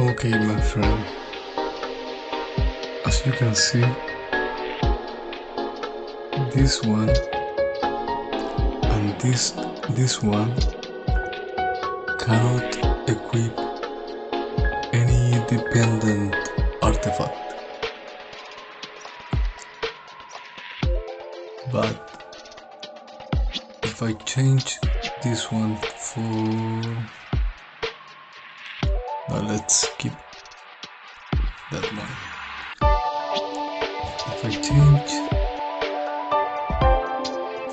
Okay, my friend, as you can see, this one and this one cannot equip any dependent artifact, but if I change this one for let's keep that one. If I change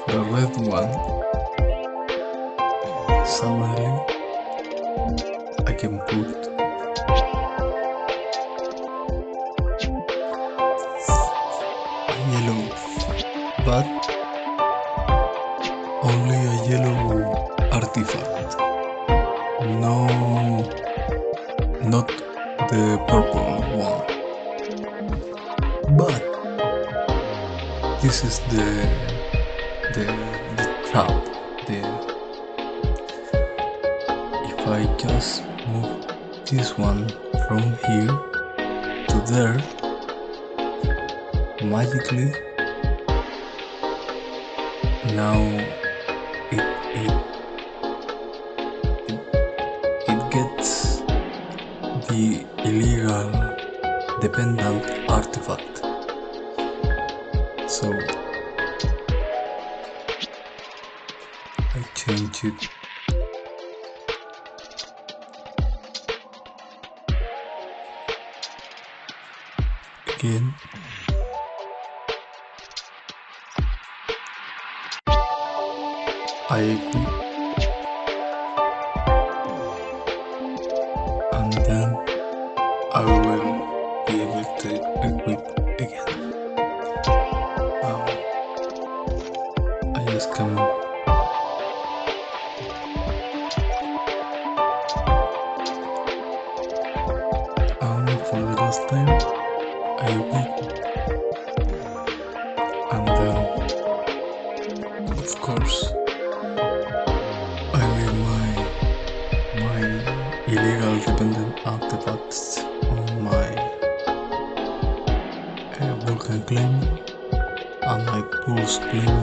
the red one, suddenly I can put a yellow, but only a yellow artifact, no, not the purple one. But this is the trap. If I just move this one from here to there, magically now it gets the illegal dependent artifact. So I change it again. I equip, and then I will be able to equip again. I just come for the last time I equip, and then of course I leave my illegal dependent artifacts on my Vulcan claim, and my Pulse claim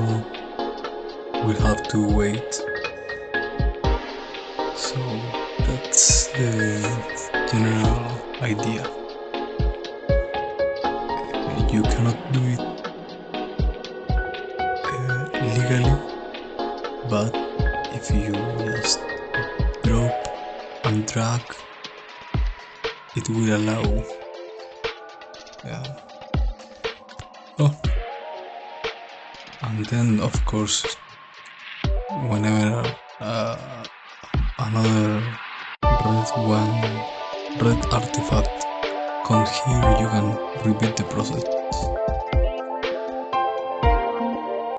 will have to wait. So that's the general idea. You cannot do it legally, but if you just drop and drag, it will allow. Oh, and then of course, whenever another red artifact comes here, you can repeat the process.